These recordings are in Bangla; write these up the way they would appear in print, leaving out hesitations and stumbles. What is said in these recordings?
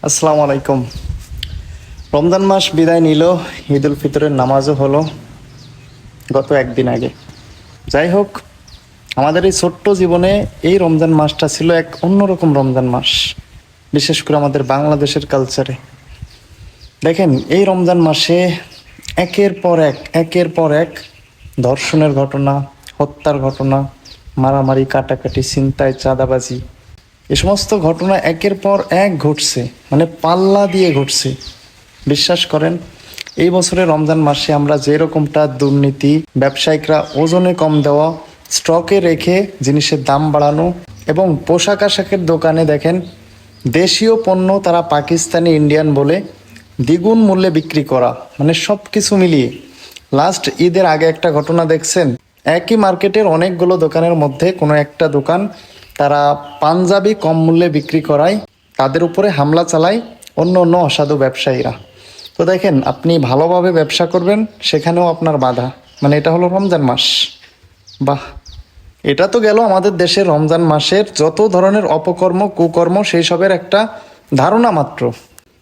আসসালামু আলাইকুম। রমজান মাস বিদায় নিল, ঈদ উল ফিতরের নামাজও হলো গত একদিন আগে। যাই হোক, আমাদের এই ছোট্ট জীবনে এই রমজান মাসটা ছিল এক অন্যরকম রমজান মাস, বিশেষ করে আমাদের বাংলাদেশের কালচারে। দেখেন, এই রমজান মাসে একের পর এক ধর্ষণের ঘটনা, হত্যার ঘটনা, মারামারি, কাটাকাটি, ছিনতাই, চাঁদাবাজি, এ সমস্ত ঘটনা একের পর এক ঘটছে, মানে পাল্লা দিয়ে ঘটছে। বিশ্বাস করেন, এই বছরের রমজান মাসে আমরা যেরকমটা দুর্নীতি, ব্যবসায়িকরা ওজনে কম দেওয়া, স্টকে রেখে জিনিসের দাম বাড়ানো, এবং পোশাক আশাকের দোকানে দেখেন দেশীয় পণ্য তারা পাকিস্তানি, ইন্ডিয়ান বলে দ্বিগুণ মূল্যে বিক্রি করা, মানে সব কিছু মিলিয়ে। লাস্ট ঈদের আগে একটা ঘটনা দেখছেন, একই মার্কেটের অনেকগুলো দোকানের মধ্যে কোনো একটা দোকান তারা পাঞ্জাবি কম মূল্যে বিক্রি করায় তাদের উপরে হামলা চালায় অন্য অসাধু ব্যবসায়ীরা। তো দেখেন, আপনি ভালোভাবে ব্যবসা করবেন, সেখানেও আপনার বাধা। মানে এটা হলো রমজান মাস। বাহ, এটা তো গেল আমাদের দেশের রমজান মাসের যত ধরনের অপকর্ম, কুকর্ম, সেই সবের একটা ধারণা মাত্র।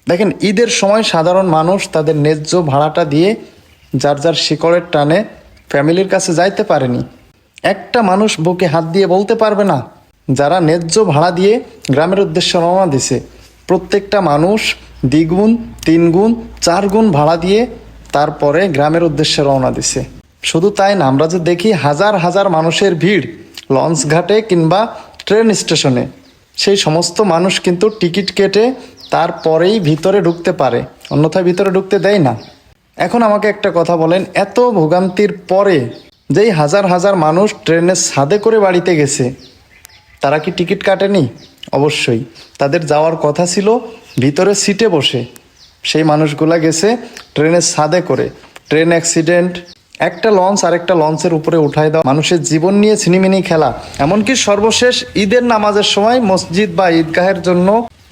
দেখেন, ঈদের সময় সাধারণ মানুষ তাদের ন্যায্য ভাড়াটা দিয়ে যার যার শিকড়ের টানে ফ্যামিলির কাছে যাইতে পারেনি। একটা মানুষ বুকে হাত দিয়ে বলতে পারবে না, যারা ন্যায্য ভাড়া দিয়ে গ্রামের উদ্দেশ্যে রওনা দিছে, প্রত্যেকটা মানুষ দ্বিগুণ, তিনগুণ, চারগুণ ভাড়া দিয়ে তারপরে গ্রামের উদ্দেশ্যে রওনা দিছে। শুধু তাই না, আমরা যে দেখি হাজার হাজার মানুষের ভিড় লঞ্চ ঘাটে কিংবা ট্রেন স্টেশনে, সেই সমস্ত মানুষ কিন্তু টিকিট কেটে তারপরেই ভিতরে ঢুকতে পারে, অন্যথায় ভিতরে ঢুকতে দেয় না। এখন আমাকে একটা কথা বলেন, এত ভোগান্তির পরে যেই হাজার হাজার মানুষ ট্রেনের ছাদে করে বাড়িতে গেছে, তারা কি টিকিট কাটেনি? অবশ্যই তাদের যাওয়ার কথা ছিল ভিতরে সিটে বসে। সেই মানুষগুলা গেছে ট্রেনের ছাদে করে। ট্রেন অ্যাক্সিডেন্ট, একটা লঞ্চ আরেকটা লঞ্চের উপরে উঠায় দেওয়া, মানুষের জীবন নিয়ে ছিনিমিনি খেলা, এমনকি সর্বশেষ ঈদের নামাজের সময় মসজিদ বা ঈদগাহের জন্য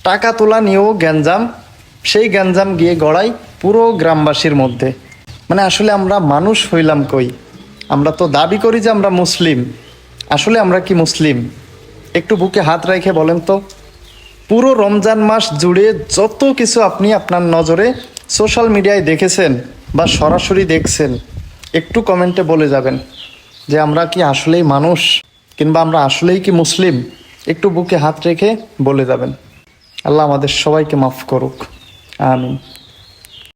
টাকা তোলা নিয়েও গ্যাঞ্জাম। সেই গ্যাঞ্জাম গিয়ে গড়াই পুরো গ্রামবাসীর মধ্যে। মানে আসলে আমরা মানুষ হইলাম কই? আমরা তো দাবি করি যে আমরা মুসলিম, আসলে আমরা কি মুসলিম? একটু বুকে হাত রেখে বলেন তো, পুরো রমজান মাস জুড়ে যত কিছু আপনি আপনার নজরে সোশ্যাল মিডিয়ায় দেখেছেন বা সরাসরি দেখছেন, একটু কমেন্টে বলে যাবেন যে আমরা কি আসলেই মানুষ, কিংবা আমরা আসলেই কি মুসলিম? একটু বুকে হাত রেখে বলে যাবেন। আল্লাহ আমাদের সবাইকে মাফ করুক, আমিন।